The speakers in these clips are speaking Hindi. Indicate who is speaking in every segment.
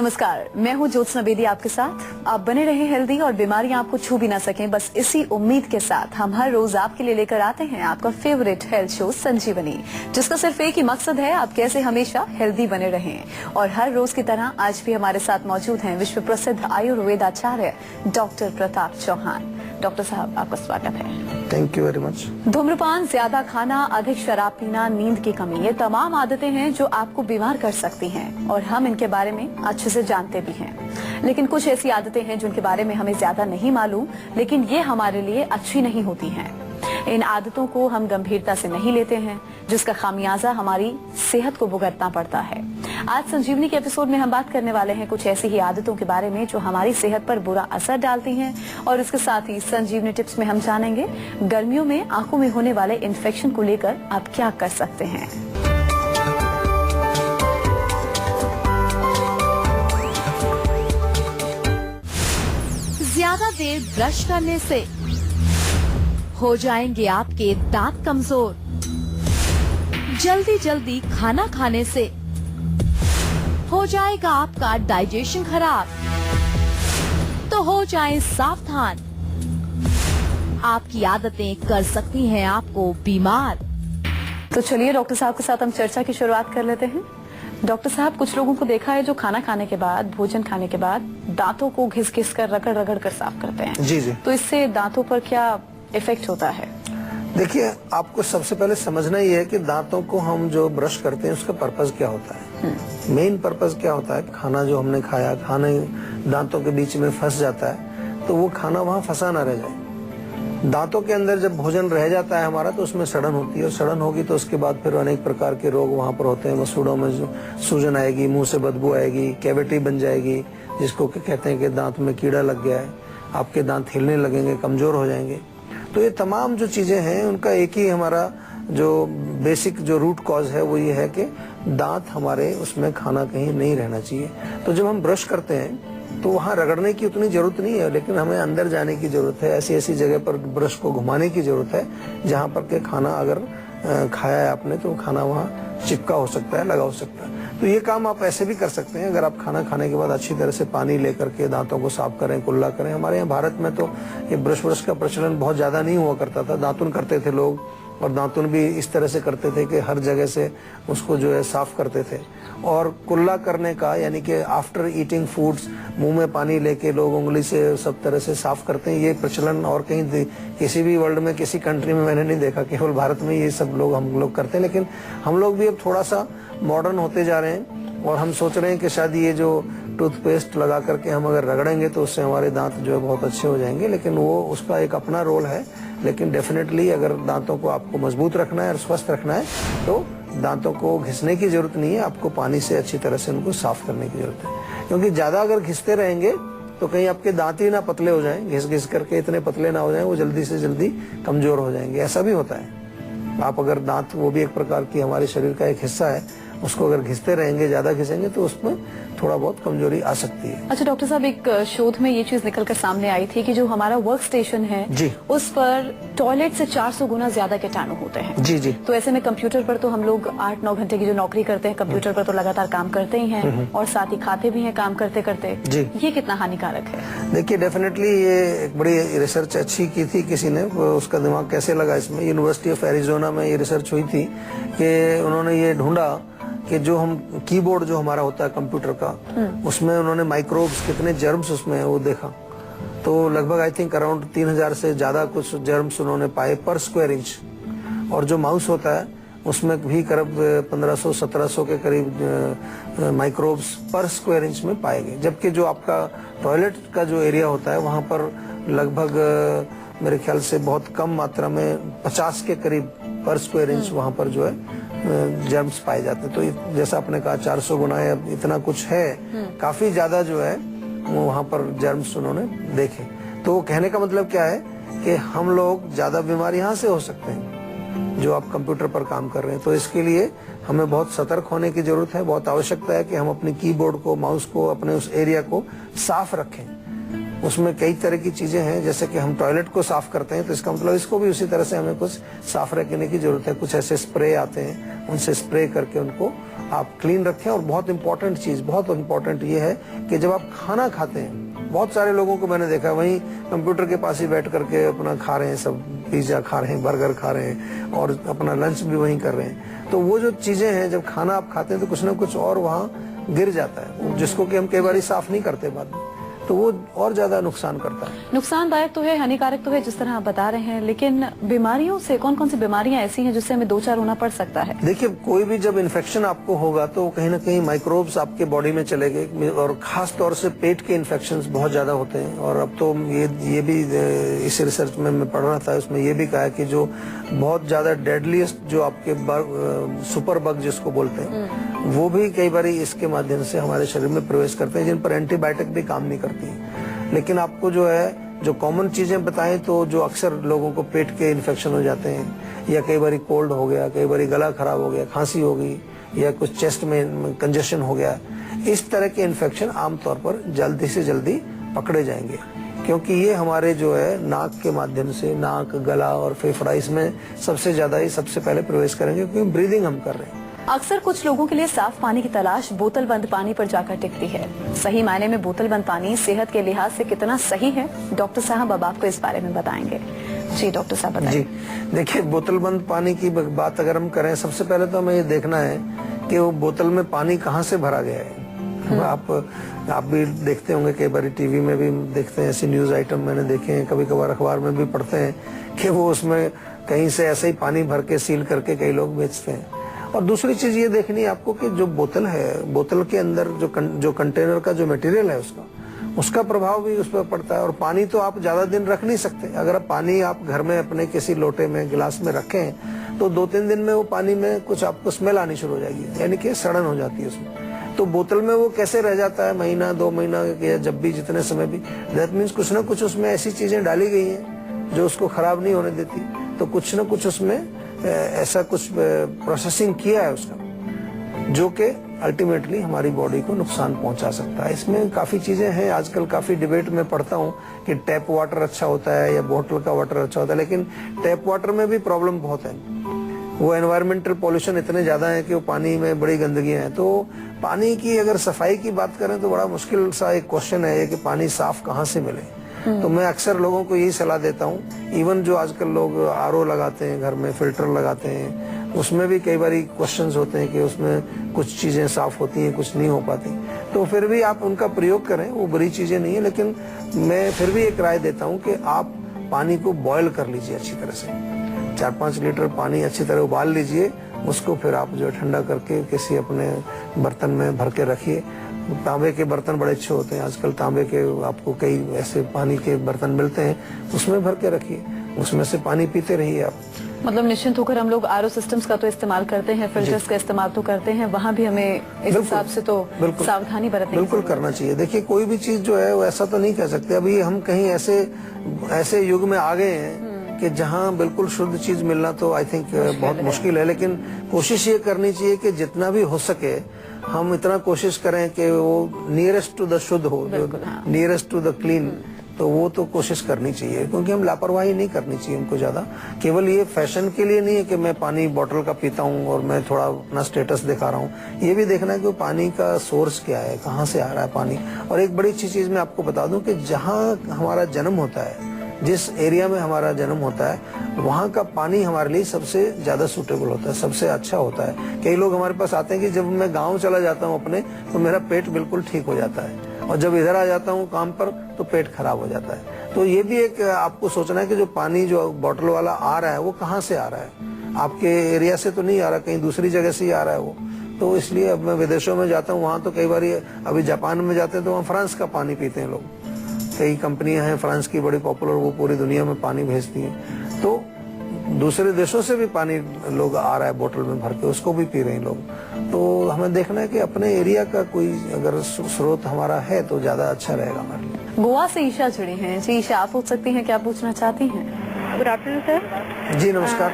Speaker 1: नमस्कार, मैं हूं ज्योत्सना बेदी आपके साथ। आप बने रहे हेल्दी और बीमारियां आपको छू भी ना सकें, बस इसी उम्मीद के साथ हम हर रोज आपके लिए लेकर आते हैं आपका फेवरेट हेल्थ शो संजीवनी, जिसका सिर्फ एक ही मकसद है, आप कैसे हमेशा हेल्दी बने रहें। और हर रोज की तरह आज भी हमारे साथ मौजूद हैं विश्व प्रसिद्ध आयुर्वेदाचार्य डॉक्टर प्रताप चौहान। डॉक्टर साहब, आपका स्वागत है।
Speaker 2: Thank you very much.
Speaker 1: धूम्रपान, ज्यादा खाना, अधिक शराब पीना, नींद की कमी, ये तमाम आदतें हैं जो आपको बीमार कर सकती हैं और हम इनके बारे में अच्छे से जानते भी हैं। लेकिन कुछ ऐसी आदतें हैं जिनके बारे में हमें ज्यादा नहीं मालूम, लेकिन ये हमारे लिए अच्छी नहीं होती हैं। इन आदतों को हम गंभीरता से नहीं लेते हैं, जिसका खामियाजा हमारी सेहत को भुगतना पड़ता है। आज संजीवनी के एपिसोड में हम बात करने वाले हैं कुछ ऐसी ही आदतों के बारे में जो हमारी सेहत पर बुरा असर डालती हैं, और इसके साथ ही संजीवनी टिप्स में हम जानेंगे गर्मियों में आंखों में होने वाले इन्फेक्शन को लेकर आप क्या कर सकते हैं।
Speaker 3: ज्यादा देर ब्रश करने से हो जाएंगे आपके दांत कमजोर। जल्दी जल्दी खाना खाने से हो जाएगा आपका डाइजेशन खराब। तो हो जाएं सावधान, आपकी आदतें कर सकती हैं आपको बीमार।
Speaker 1: तो चलिए डॉक्टर साहब के साथ हम चर्चा की शुरुआत कर लेते हैं। डॉक्टर साहब, कुछ लोगों को देखा है जो खाना खाने के बाद, भोजन खाने के बाद दांतों को घिस घिस कर, रगड़ रगड़ कर साफ करते हैं।
Speaker 2: जी जी।
Speaker 1: तो इससे दांतों पर क्या इफेक्ट होता है?
Speaker 2: देखिए, आपको सबसे पहले समझना ही है कि दांतों को हम जो ब्रश करते हैं उसका पर्पज क्या होता है। मेन पर्पज क्या होता है, खाना जो हमने खाया, खाने दांतों के बीच में फंस जाता है तो वो खाना वहाँ फंसा ना रह जाए। दांतों के अंदर जब भोजन रह जाता है हमारा तो उसमें सड़न होती है, और सड़न होगी तो उसके बाद फिर अनेक प्रकार के रोग वहाँ पर होते हैं। मसूड़ों में जो सूजन आएगी, मुंह से बदबू आएगी, कैविटी बन जाएगी, जिसको कहते हैं कि दांत में कीड़ा लग गया है, आपके दांत हिलने लगेंगे, कमजोर हो जाएंगे। तो ये तमाम जो चीजें हैं उनका एक ही हमारा जो बेसिक जो रूट कॉज है वो ये है कि दांत हमारे उसमें खाना कहीं नहीं रहना चाहिए। तो जब हम ब्रश करते हैं तो वहाँ रगड़ने की उतनी जरूरत नहीं है, लेकिन हमें अंदर जाने की जरूरत है। ऐसी ऐसी जगह पर ब्रश को घुमाने की जरूरत है जहाँ पर के खाना अगर खाया है आपने तो खाना वहाँ चिपका हो सकता है, लगा हो सकता है। तो ये काम आप ऐसे भी कर सकते हैं। अगर आप खाना खाने के बाद अच्छी तरह से पानी लेकर के दांतों को साफ करें, कुल्ला करें। हमारे यहाँ भारत में तो ये ब्रश का प्रचलन बहुत ज्यादा नहीं हुआ करता था। दातुन करते थे लोग, और दातुन भी इस तरह से करते थे कि हर जगह से उसको जो है साफ करते थे। और कुल्ला करने का यानी कि आफ्टर ईटिंग फूड्स मुंह में पानी लेके लोग उंगली से सब तरह से साफ करते हैं। ये प्रचलन और कहीं किसी भी वर्ल्ड में, किसी कंट्री में मैंने नहीं देखा, केवल भारत में ये सब लोग हम लोग करते हैं। लेकिन हम लोग भी अब थोड़ा सा मॉडर्न होते जा रहे हैं और हम सोच रहे हैं कि शायद ये जो टूथपेस्ट लगा करके हम अगर रगड़ेंगे तो उससे हमारे दांत जो है बहुत अच्छे हो जाएंगे। लेकिन वो उसका एक अपना रोल है। लेकिन डेफिनेटली अगर दांतों को आपको मजबूत रखना है और स्वस्थ रखना है तो दांतों को घिसने की जरूरत नहीं है, आपको पानी से अच्छी तरह से उनको साफ करने की जरूरत है। क्योंकि ज्यादा अगर घिसते रहेंगे तो कहीं आपके दांत ही ना पतले हो जाएं, घिस घिस करके इतने पतले ना हो जाएं, वो जल्दी से जल्दी कमजोर हो जाएंगे। ऐसा भी होता है। आप अगर दांत, वो भी एक प्रकार की हमारे शरीर का एक हिस्सा है, उसको अगर घिसते रहेंगे, ज्यादा घिसेंगे तो उसमें थोड़ा बहुत कमजोरी आ सकती है।
Speaker 1: अच्छा डॉक्टर साहब, एक शोध में ये चीज निकलकर सामने आई थी कि जो हमारा वर्क स्टेशन है
Speaker 2: जी,
Speaker 1: उस पर टॉयलेट से 400 गुना ज्यादा कीटाणु होते हैं।
Speaker 2: जी जी।
Speaker 1: तो ऐसे में कंप्यूटर पर तो हम लोग 8-9 घंटे की जो नौकरी करते हैं, कंप्यूटर पर तो लगातार काम करते ही हैं और साथ ही खाते भी हैं काम करते करते।
Speaker 2: जी।
Speaker 1: ये कितना हानिकारक है?
Speaker 2: देखिए, डेफिनेटली ये एक बड़ी रिसर्च अच्छी की थी किसी ने, उसका दिमाग कैसे लगा इसमें। यूनिवर्सिटी ऑफ एरिजोना में ये रिसर्च हुई थी कि उन्होंने ये ढूंढा कि जो हम कीबोर्ड जो हमारा होता है कंप्यूटर का, उसमें उन्होंने माइक्रोब्स, कितने जर्म्स उसमें वो देखा। तो लगभग आई थिंक अराउंड 3000 से ज्यादा कुछ जर्म्स उन्होंने पाए पर स्क्वायर इंच। और जो माउस होता है उसमें भी करीब 1500-1700 के करीब माइक्रोब्स पर स्क्वायर इंच में पाए गए। जबकि जो आपका टॉयलेट का जो एरिया होता है वहां पर लगभग मेरे ख्याल से बहुत कम मात्रा में 50 के करीब पर स्क्वायर इंच वहां पर जो है जर्म्स पाए जाते हैं। तो जैसा आपने कहा 400 गुना या इतना कुछ है, काफी ज्यादा जो है वो वहां पर जर्म्स उन्होंने देखे। तो कहने का मतलब क्या है कि हम लोग ज्यादा बीमार यहाँ से हो सकते हैं जो आप कंप्यूटर पर काम कर रहे हैं। तो इसके लिए हमें बहुत सतर्क होने की जरूरत है, बहुत आवश्यकता है कि हम अपने कीबोर्ड को, माउस को, अपने उस एरिया को साफ रखें। उसमें कई तरह की चीजें हैं, जैसे कि हम टॉयलेट को साफ करते हैं तो इसका मतलब इसको भी उसी तरह से हमें कुछ साफ रखने की जरूरत है। कुछ ऐसे स्प्रे आते हैं, उनसे स्प्रे करके उनको आप क्लीन रखें। और बहुत इंपॉर्टेंट चीज, बहुत इंपॉर्टेंट ये है कि जब आप खाना खाते हैं, बहुत सारे लोगों को मैंने देखा वहीं कंप्यूटर के पास ही बैठ करके अपना खा रहे हैं, सब पिज्जा खा रहे हैं, बर्गर खा रहे हैं और अपना लंच भी वहीं कर रहे हैं। तो वो जो चीजें हैं, जब खाना आप खाते हैं तो कुछ ना कुछ और वहाँ गिर जाता है, जिसको कि हम कई बार साफ नहीं करते बाद में, तो वो और ज्यादा नुकसान करता है।
Speaker 1: नुकसानदायक तो है, हानिकारक तो है जिस तरह आप बता रहे हैं, लेकिन बीमारियों से कौन कौन सी बीमारियां ऐसी हैं जिससे हमें दो चार होना पड़ सकता है?
Speaker 2: देखिए, कोई भी जब इन्फेक्शन आपको होगा तो कहीं ना कहीं माइक्रोब्स आपके बॉडी में चले गए, और खास तौर से पेट के इन्फेक्शंस बहुत ज्यादा होते हैं। और अब तो ये भी इस रिसर्च में मैं पढ़ रहा था, उसमें ये भी कहा है कि जो बहुत ज्यादा डेडलीस्ट जो आपके सुपर बग जिसको बोलते हैं, वो भी कई बार इसके माध्यम से हमारे शरीर में प्रवेश करते हैं, जिन पर एंटीबायोटिक भी काम नहीं करती है। लेकिन आपको जो है, जो कॉमन चीजें बताएं तो जो अक्सर लोगों को पेट के इन्फेक्शन हो जाते हैं, या कई बार कोल्ड हो गया, कई बार गला खराब हो गया, खांसी हो गई, या कुछ चेस्ट में कंजेशन हो गया, इस तरह के इन्फेक्शन आमतौर पर जल्दी से जल्दी पकड़े जाएंगे, क्योंकि ये हमारे जो है नाक के माध्यम से, नाक, गला और फेफड़ा, इसमें सबसे ज्यादा ही सबसे पहले प्रवेश करेंगे, क्योंकि ब्रीदिंग हम कर रहे हैं।
Speaker 1: अक्सर कुछ लोगों के लिए साफ पानी की तलाश बोतल बंद पानी पर जाकर टिकती है। सही मायने में बोतल बंद पानी सेहत के लिहाज से कितना सही है, डॉक्टर साहब अब आपको इस बारे में बताएंगे। जी डॉक्टर साहब बताइए।
Speaker 2: जी देखिए, बोतल बंद पानी की बात अगर हम करें, सबसे पहले तो हमें ये देखना है कि वो बोतल में पानी कहाँ से भरा गया है। आप भी देखते होंगे, कई बार टीवी में भी देखते हैं, ऐसे न्यूज आइटम मैंने देखे हैं, कभी कभार अखबार में भी पढ़ते हैं कि वो उसमें कहीं से ऐसे ही पानी भर के सील करके कई लोग बेचते हैं। और दूसरी चीज ये देखनी है आपको कि जो बोतल है, बोतल के अंदर जो कंटेनर का जो मटेरियल है उसका प्रभाव भी उस पर पड़ता है। और पानी तो आप ज्यादा दिन रख नहीं सकते। अगर आप पानी आप घर में अपने किसी लोटे में, गिलास में रखें तो 2-3 दिन में वो पानी में कुछ आपको स्मेल आनी शुरू हो जाएगी, यानी कि सड़न हो जाती है उसमें। तो बोतल में वो कैसे रह जाता है, महीना 2 महीना या जब भी जितने समय भी, दैट मीन्स कुछ ना कुछ उसमें ऐसी चीजें डाली गई हैं जो उसको खराब नहीं होने देती। तो कुछ ना कुछ उसमें ऐसा कुछ प्रोसेसिंग किया है उसका, जो कि अल्टीमेटली हमारी बॉडी को नुकसान पहुंचा सकता है। इसमें काफी चीजें हैं, आजकल काफी डिबेट में पढ़ता हूं कि टैप वाटर अच्छा होता है या बोतल का वाटर अच्छा होता है, लेकिन टैप वाटर में भी प्रॉब्लम बहुत है। वो एनवायरमेंटल पॉल्यूशन इतने ज्यादा है कि वो पानी में बड़ी गंदगियां हैं। तो पानी की अगर सफाई की बात करें तो बड़ा मुश्किल सा एक क्वेश्चन है कि पानी साफ कहाँ से मिले। तो मैं अक्सर लोगों को यही सलाह देता हूँ, इवन जो आजकल लोग आरओ लगाते हैं, घर में फिल्टर लगाते हैं, उसमें भी कई बार क्वेश्चंस होते हैं कि उसमें कुछ चीजें साफ होती हैं, कुछ नहीं हो पाती। तो फिर भी आप उनका प्रयोग करें, वो बुरी चीजें नहीं है। लेकिन मैं फिर भी एक राय देता हूँ कि आप पानी को बॉयल कर लीजिए अच्छी तरह से, 4-5 लीटर पानी अच्छी तरह उबाल लीजिए, उसको फिर आप जो ठंडा करके किसी अपने बर्तन में भर के रखिए। तांबे के बर्तन बड़े अच्छे होते हैं आजकल, तांबे के आपको कई ऐसे पानी के बर्तन मिलते हैं, उसमें भर के रखिए, उसमें से पानी पीते रहिए आप।
Speaker 1: मतलब निश्चिंत होकर हम लोग आरओ सिस्टम्स का तो इस्तेमाल करते हैं, फिल्टर्स का इस्तेमाल तो करते हैं, वहाँ भी हमें इस हिसाब से तो सावधानी बरतनी
Speaker 2: बिल्कुल करना चाहिए। देखिए, कोई भी चीज जो है वो ऐसा तो नहीं कह सकते। अभी हम कहीं ऐसे युग में आ गए हैं कि जहाँ बिल्कुल शुद्ध चीज मिलना तो आई थिंक बहुत मुश्किल है। लेकिन कोशिश ये करनी चाहिए कि जितना भी हो सके हम इतना कोशिश करें कि वो नियरेस्ट टू द शुद्ध हो, नियरेस्ट टू द क्लीन, तो वो तो कोशिश करनी चाहिए। क्योंकि हम लापरवाही नहीं करनी चाहिए हमको ज्यादा। केवल ये फैशन के लिए नहीं है कि मैं पानी बोतल का पीता हूँ और मैं थोड़ा अपना स्टेटस दिखा रहा हूँ। ये भी देखना है कि पानी का सोर्स क्या है, कहाँ से आ रहा है पानी। और एक बड़ी अच्छी चीज मैं आपको बता दूं कि जहाँ हमारा जन्म होता है, जिस एरिया में हमारा जन्म होता है, वहाँ का पानी हमारे लिए सबसे ज्यादा सूटेबल होता है, सबसे अच्छा होता है। कई लोग हमारे पास आते हैं कि जब मैं गांव चला जाता हूँ अपने, तो मेरा पेट बिल्कुल ठीक हो जाता है, और जब इधर आ जाता हूँ काम पर तो पेट खराब हो जाता है। तो ये भी एक आपको सोचना है कि जो पानी जो बोतल वाला आ रहा है वो कहाँ से आ रहा है। आपके एरिया से तो नहीं आ रहा, कहीं दूसरी जगह से ही आ रहा है वो। तो इसलिए अब मैं विदेशों में जाता हूँ, वहाँ तो कई बार, अभी जापान में जाते हैं तो वहाँ फ्रांस का पानी पीते हैं लोग। कई कंपनियां हैं फ्रांस की बड़ी पॉपुलर, वो पूरी दुनिया में पानी भेजती हैं। तो दूसरे देशों से भी पानी लोग आ रहा है बोतल में भर के, उसको भी पी रहे हैं लोग। तो हमें देखना है कि अपने एरिया का कोई अगर स्रोत हमारा है तो ज्यादा अच्छा रहेगा हमारे लिए।
Speaker 1: गोवा से ईशा जुड़ी हैं। जी ईशा, आप पूछ सकती हैं, क्या पूछना चाहती हैं?
Speaker 4: Good afternoon sir.
Speaker 2: जी नमस्कार।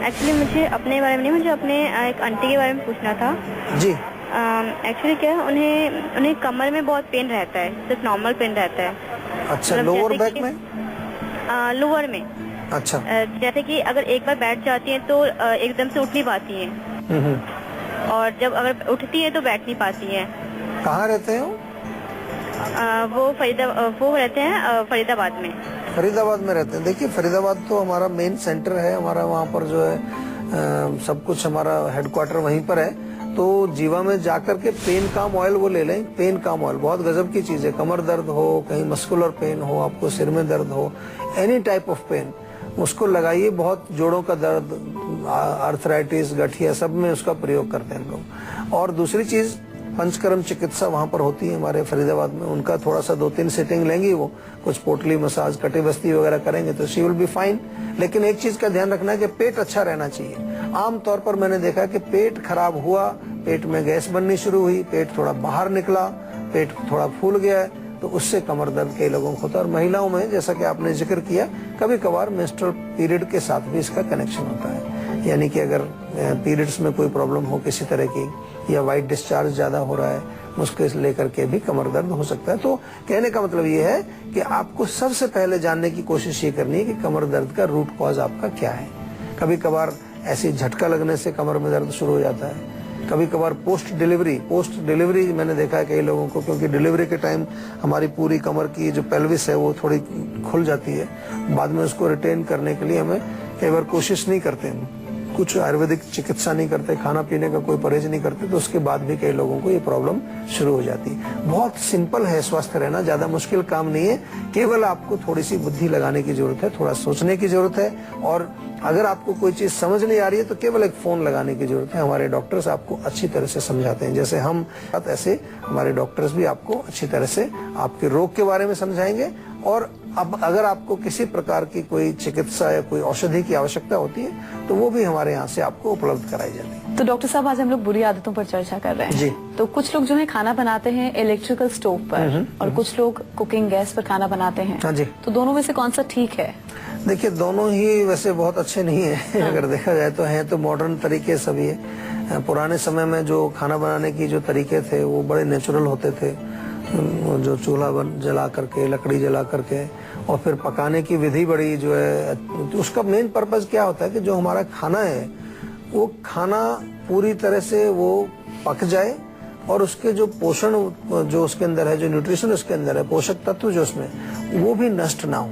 Speaker 4: एक्चुअली मुझे अपने बारे में नहीं, मुझे अपने एक आंटी के बारे में पूछना था।
Speaker 2: जी
Speaker 4: एक्चुअली क्या है, उन्हें कमर में बहुत पेन रहता है, सिर्फ नॉर्मल पेन रहता है।
Speaker 2: अच्छा,
Speaker 4: मतलब
Speaker 2: लोअर बैक में?
Speaker 4: लोअर में।
Speaker 2: अच्छा।
Speaker 4: जैसे कि अगर एक बार बैठ जाती हैं तो एकदम से उठ नहीं पाती हैं। और जब अगर उठती है तो बैठ नहीं पाती है।
Speaker 2: कहाँ रहते हैं वो?
Speaker 4: वो रहते हैं फरीदाबाद में।
Speaker 2: फरीदाबाद में रहते हैं। देखिए फरीदाबाद तो हमारा मेन सेंटर है, हमारा वहाँ पर जो है सब कुछ हमारा हेडक्वार्टर वहीं पर है। तो जीवा में जाकर के पेन काम ऑयल वो ले लें। पेन काम ऑयल बहुत गजब की चीज है। कमर दर्द हो, कहीं मस्कुलर पेन हो, आपको सिर में दर्द हो, एनी टाइप ऑफ पेन, उसको लगाइए। बहुत जोड़ों का दर्द, आर्थराइटिस, गठिया, सब में उसका प्रयोग करते हैं लोग। और दूसरी चीज पंचकर्म चिकित्सा वहाँ पर होती है हमारे फरीदाबाद में। उनका थोड़ा सा 2-3 सेटिंग लेंगी, वो कुछ पोटली मसाज, कटी बस्ती वगैरह करेंगे तो शी विल बी फाइन। लेकिन एक चीज का ध्यान रखना है कि पेट अच्छा रहना चाहिए। आमतौर पर मैंने देखा कि पेट खराब हुआ, पेट में गैस बननी शुरू हुई, पेट थोड़ा बाहर निकला, पेट थोड़ा फूल गया, तो उससे कमर दर्द कई लोगों को होता है। और महिलाओं में जैसा कि आपने जिक्र किया, कभी कभार मेंस्ट्रुअल पीरियड के साथ भी इसका कनेक्शन होता है। यानी कि अगर पीरियड्स में कोई प्रॉब्लम हो किसी तरह की, या वाइट डिस्चार्ज ज्यादा हो रहा है, उसके लेकर के भी कमर दर्द हो सकता है। तो कहने का मतलब ये है कि आपको सबसे पहले जानने की कोशिश ये करनी है कि कमर दर्द का रूट कॉज आपका क्या है। कभी कभार ऐसी झटका लगने से कमर में दर्द शुरू हो जाता है। कभी कभार पोस्ट डिलीवरी मैंने देखा है कई लोगों को, क्योंकि डिलीवरी के टाइम हमारी पूरी कमर की जो पेल्विस है वो थोड़ी खुल जाती है। बाद में उसको रिटेन करने के लिए हमें कई बार कोशिश नहीं करते हम, कुछ आयुर्वेदिक चिकित्सा नहीं करते, खाना पीने का कोई परहेज नहीं करते, तो उसके बाद भी कई लोगों को ये प्रॉब्लम शुरू हो जाती है। बहुत सिंपल है स्वस्थ रहना, ज्यादा मुश्किल काम नहीं है। केवल आपको थोड़ी सी बुद्धि लगाने की जरूरत है, थोड़ा सोचने की जरूरत है। और अगर आपको कोई चीज समझ नहीं आ रही है तो केवल एक फोन लगाने की जरूरत है। हमारे डॉक्टर्स आपको अच्छी तरह से समझाते हैं। जैसे हम ऐसे हमारे डॉक्टर्स भी आपको अच्छी तरह से आपके रोग के बारे में समझाएंगे। और अब अगर आपको किसी प्रकार की कोई चिकित्सा या कोई औषधि की आवश्यकता होती है तो वो भी हमारे यहाँ से आपको उपलब्ध कराई जाती है।
Speaker 1: तो डॉक्टर साहब, आज हम लोग बुरी आदतों पर चर्चा कर रहे हैं
Speaker 2: जी।
Speaker 1: तो कुछ लोग जो है खाना बनाते हैं इलेक्ट्रिकल स्टोव पर, और कुछ लोग कुकिंग गैस पर खाना बनाते हैं।
Speaker 2: हाँ जी।
Speaker 1: तो दोनों में से कौन सा ठीक है?
Speaker 2: देखिए दोनों ही वैसे बहुत अच्छे नहीं है। अगर देखा जाए तो हैं तो मॉडर्न तरीके सभी है। पुराने समय में जो खाना बनाने की जो तरीके थे वो बड़े नेचुरल होते थे। जो चूल्हा जला करके, लकड़ी जला करके, और फिर पकाने की विधि बड़ी जो है, उसका मेन पर्पस क्या होता है कि जो हमारा खाना है वो खाना पूरी तरह से वो पक जाए और उसके जो पोषण जो उसके अंदर है, जो न्यूट्रिशन उसके अंदर है, पोषक तत्व जो उसमें, वो भी नष्ट ना हो।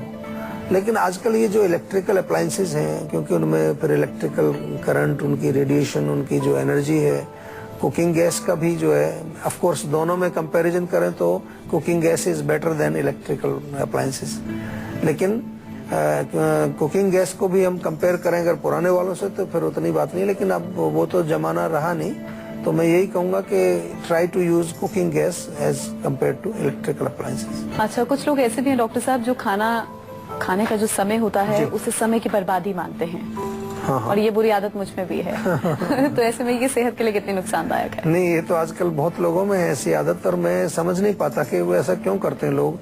Speaker 2: लेकिन आजकल ये जो इलेक्ट्रिकल अप्लायंसेस हैं, क्योंकि उनमें फिर इलेक्ट्रिकल करंट, उनकी रेडिएशन, उनकी जो एनर्जी है, कुकिंग गैस का भी जो है, ऑफ कोर्स दोनों में कंपैरिजन करें तो cooking gas is better than electrical appliances. लेकिन कुकिंग गैस को भी हम कंपेयर करें अगर पुराने वालों से तो फिर उतनी बात नहीं। लेकिन अब वो तो जमाना रहा नहीं, तो मैं यही कहूंगा कि try to use cooking gas as compare to electrical appliances.
Speaker 1: अच्छा, कुछ लोग ऐसे भी हैं डॉक्टर साहब जो खाना खाने का जो समय होता है उसे समय की बर्बादी मानते हैं।
Speaker 2: हाँ।
Speaker 1: और ये बुरी आदत मुझ में भी है। तो ऐसे में ये सेहत के लिए कितनी नुकसानदायक है?
Speaker 2: नहीं, ये तो आजकल बहुत लोगों में है ऐसी आदत, और मैं समझ नहीं पाता कि वो ऐसा क्यों करते हैं लोग।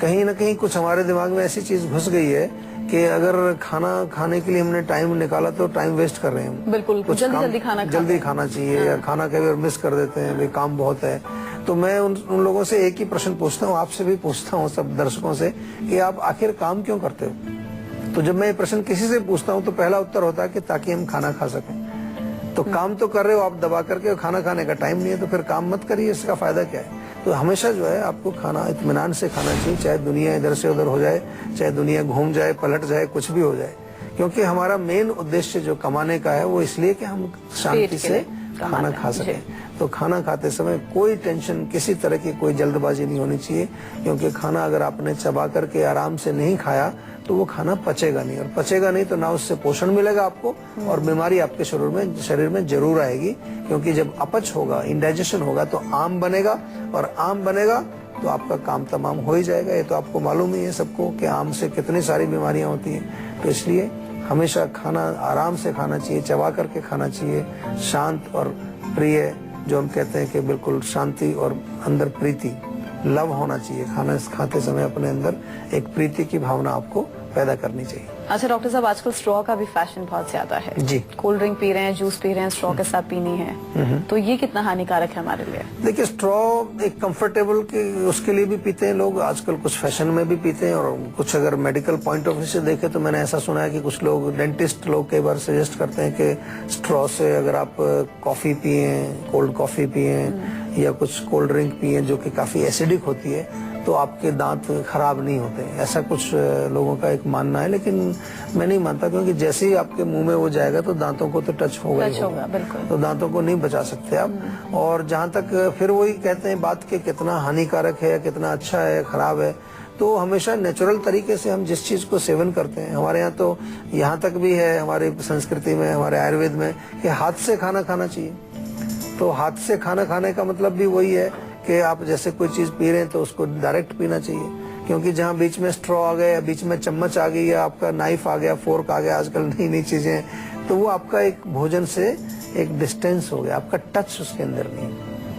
Speaker 2: कहीं ना कहीं कुछ हमारे दिमाग में ऐसी चीज घुस गई है कि अगर खाना खाने के लिए हमने टाइम निकाला तो टाइम वेस्ट कर रहे हैं।
Speaker 1: बिल्कुल, जल्दी खाना चाहिए, या खाना कई बार मिस कर देते हैं, भाई काम बहुत है। तो मैं उन लोगों से एक ही प्रश्न पूछता हूँ, आपसे भी पूछता हूँ, सब दर्शकों से, कि आप आखिर काम क्यों करते हो? तो जब मैं ये प्रश्न किसी से पूछता हूँ तो पहला उत्तर होता है कि ताकि हम खाना खा सकें। तो काम तो कर रहे हो आप दबा करके, खाना खाने का टाइम नहीं है, तो फिर काम मत करिए, इसका फायदा क्या है? तो हमेशा जो है आपको खाना इत्मीनान से खाना चाहिए, चाहे दुनिया इधर से उधर हो जाए, चाहे दुनिया घूम जाए, पलट जाए, कुछ भी हो जाए। क्योंकि हमारा मेन उद्देश्य जो कमाने का है वो इसलिए कि हम शांति से खाना खा सकें। तो खाना खाते समय कोई टेंशन, किसी तरह की कोई जल्दबाजी नहीं होनी चाहिए। क्योंकि खाना अगर आपने चबा करके आराम से नहीं खाया तो वो खाना पचेगा नहीं, और पचेगा नहीं तो ना उससे पोषण मिलेगा आपको, और बीमारी आपके शरीर में जरूर आएगी। क्योंकि जब अपच होगा, इंडाइजेशन होगा, तो आम बनेगा, और आम बनेगा तो आपका काम तमाम हो ही जाएगा। ये तो आपको मालूम ही है सबको कि आम से कितनी सारी बीमारियां होती हैं। तो इसलिए हमेशा खाना आराम से खाना चाहिए, चबा करके खाना चाहिए, शांत और प्रिय, जो हम कहते हैं कि बिल्कुल शांति और अंदर प्रीति, लव होना चाहिए। खाना खाते समय अपने अंदर एक प्रीति की भावना आपको
Speaker 2: पैदा करनी चाहिए।
Speaker 1: अच्छा डॉक्टर साहब, आजकल स्ट्रॉ का भी फैशन बहुत ज्यादा है
Speaker 2: जी।
Speaker 1: कोल्ड ड्रिंक पी रहे हैं, जूस पी रहे हैं, स्ट्रॉ के साथ पीनी है, तो ये कितना हानिकारक है हमारे लिए?
Speaker 2: देखिए, स्ट्रॉ एक कंफर्टेबल के उसके लिए भी पीते हैं लोग, आजकल कुछ फैशन में भी पीते हैं, और कुछ अगर मेडिकल पॉइंट ऑफ व्यू से देखें तो मैंने ऐसा सुना है कि कुछ लोग, डेंटिस्ट लोग कई बार सजेस्ट करते हैं कि स्ट्रॉ से अगर आप कॉफी पिए, कोल्ड कॉफी पिए या कुछ कोल्ड ड्रिंक पिए जो कि काफी एसिडिक होती है, तो आपके दांत खराब नहीं होते। ऐसा कुछ लोगों का एक मानना है, लेकिन मैं नहीं मानता, क्योंकि जैसे ही आपके मुंह में वो जाएगा तो दांतों को तो टच होगा ही होगा,
Speaker 1: बिल्कुल।
Speaker 2: तो दांतों को नहीं बचा सकते आप। और जहाँ तक फिर वही कहते हैं बात के कितना हानिकारक है, कितना अच्छा है, खराब है, तो हमेशा नेचुरल तरीके से हम जिस चीज को सेवन करते हैं, हमारे यहाँ तो यहाँ तक भी है हमारी संस्कृति में, हमारे आयुर्वेद में, कि हाथ से खाना खाना चाहिए। तो हाथ से खाना खाने का मतलब भी वही है कि आप जैसे कोई चीज पी रहे हैं तो उसको डायरेक्ट पीना चाहिए, क्योंकि जहाँ बीच में स्ट्रॉ आ गया, बीच में चम्मच आ गई, या आपका नाइफ आ गया, फोर्क आ गया, आजकल नई नई चीजें, तो वो आपका एक भोजन से एक डिस्टेंस हो गया, आपका टच उसके अंदर नहीं।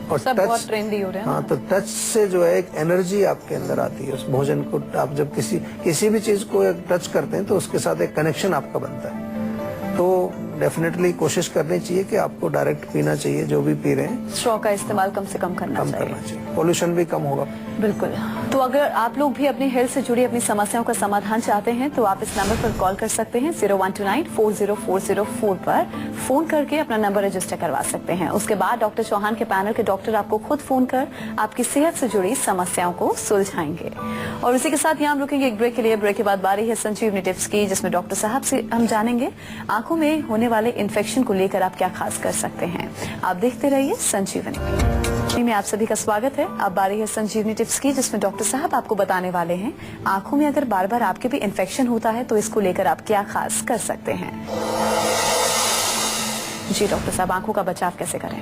Speaker 2: और
Speaker 1: सब बहुत ट्रेंडी हो रहे हैं।
Speaker 2: हाँ, तो टच से जो है एक एनर्जी आपके अंदर आती है, उस भोजन को आप जब किसी भी चीज को टच करते हैं तो उसके साथ एक कनेक्शन आपका बनता है। तो डेफिनेटली कोशिश करनी चाहिए कि आपको डायरेक्ट पीना चाहिए, जो भी पी रहे हैं।
Speaker 1: स्ट्रॉ का इस्तेमाल कम से कम करना चाहिए।
Speaker 2: पोल्यूशन भी कम होगा।
Speaker 1: बिल्कुल। तो अगर आप लोग भी अपनी हेल्थ से जुड़ी अपनी समस्याओं का समाधान चाहते हैं तो आप इस नंबर पर कॉल कर सकते हैं 0129404004 पर फोन करके अपना नंबर रजिस्टर करवा सकते हैं। उसके बाद डॉक्टर चौहान के पैनल के डॉक्टर आपको खुद फोन कर आपकी सेहत से जुड़ी समस्याओं को सुलझाएंगे। और इसी के साथ यहाँ रुकेंगे एक ब्रेक के लिए। ब्रेक के बाद बारी है संजीवनी टिप्स की, जिसमें डॉक्टर साहब से हम जानेंगे आंखों में होने वाले इन्फेक्शन को लेकर आप क्या खास कर सकते हैं। आप देखते रहिए संजीवनी में। आप सभी का स्वागत है। अब बारी है संजीवनी टिप्स की, जिसमें डॉक्टर साहब आपको बताने वाले हैं आंखों में अगर बार बार आपके भी इन्फेक्शन होता है तो इसको लेकर आप क्या खास कर सकते हैं। जी डॉक्टर साहब, आंखों का बचाव कैसे करें?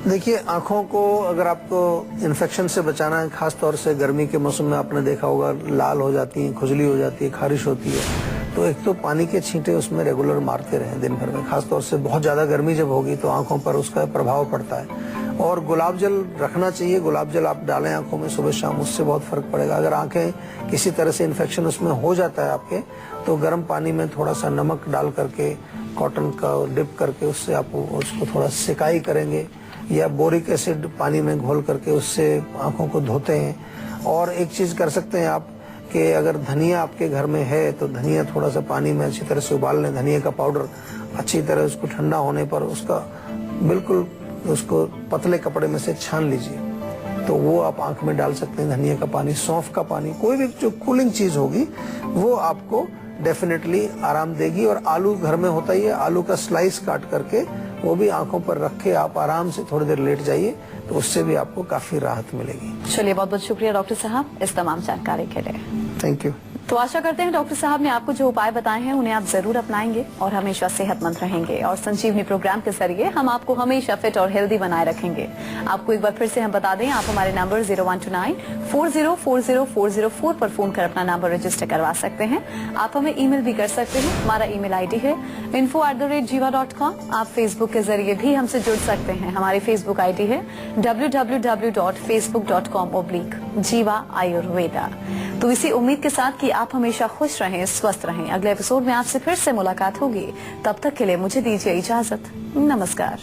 Speaker 2: देखिए, आंखों को अगर आपको इन्फेक्शन से बचाना है, खास तौर से गर्मी के मौसम में आपने देखा होगा लाल हो जाती है, खुजली हो जाती है, खारिश होती है, तो एक तो पानी के छींटे उसमें रेगुलर मारते रहें दिन भर में। खास तौर से बहुत ज्यादा गर्मी जब होगी तो आंखों पर उसका प्रभाव पड़ता है। और गुलाब जल रखना चाहिए, गुलाब जल आप डालें आंखों में सुबह शाम, उससे बहुत फर्क पड़ेगा। अगर आंखें किसी तरह से इन्फेक्शन उसमें हो जाता है आपके, तो गर्म पानी में थोड़ा सा नमक डाल करके, कॉटन का डिप करके, उससे आप उसको थोड़ा सिकाई करेंगे, या बोरिक एसिड पानी में घोल करके उससे आंखों को धोते हैं। और एक चीज कर सकते हैं आप कि अगर धनिया आपके घर में है तो धनिया थोड़ा सा पानी में अच्छी तरह से उबाल लें, धनिया का पाउडर अच्छी तरह, उसको ठंडा होने पर उसका बिल्कुल उसको पतले कपड़े में से छान लीजिए, तो वो आप आंख में डाल सकते हैं। धनिया का पानी, सौंफ का पानी, कोई भी जो कूलिंग चीज होगी वो आपको डेफिनेटली आराम देगी। और आलू घर में होता ही है, आलू का स्लाइस काट करके वो भी आंखों पर रख के आप आराम से थोड़ी देर लेट जाइए, तो उससे भी आपको काफी राहत मिलेगी।
Speaker 1: चलिए, बहुत बहुत शुक्रिया डॉक्टर साहब इस तमाम जानकारी के लिए।
Speaker 2: Thank you.
Speaker 1: तो आशा करते हैं डॉक्टर साहब ने आपको जो उपाय बताए हैं उन्हें आप जरूर अपनाएंगे और हमेशा सेहतमंद रहेंगे। और संजीवनी प्रोग्राम के जरिए हम आपको हमेशा फिट और हेल्दी बनाए रखेंगे। आपको एक बार फिर से हम बता दें, आप हमारे नंबर 0129404004 पर फोन कर अपना नंबर रजिस्टर करवा सकते हैं। आप हमें ईमेल भी कर सकते हैं। हमारा ईमेल आईडी है info@jiva.com। आप फेसबुक के जरिए भी हमसे जुड़ सकते हैं। हमारी फेसबुक आईडी है www.facebook.com/jiva ayurveda। तो इसी उम्मीद के साथ कि आप हमेशा खुश रहें, स्वस्थ रहें। अगले एपिसोड में आपसे फिर से मुलाकात होगी। तब तक के लिए मुझे दीजिए इजाजत। नमस्कार।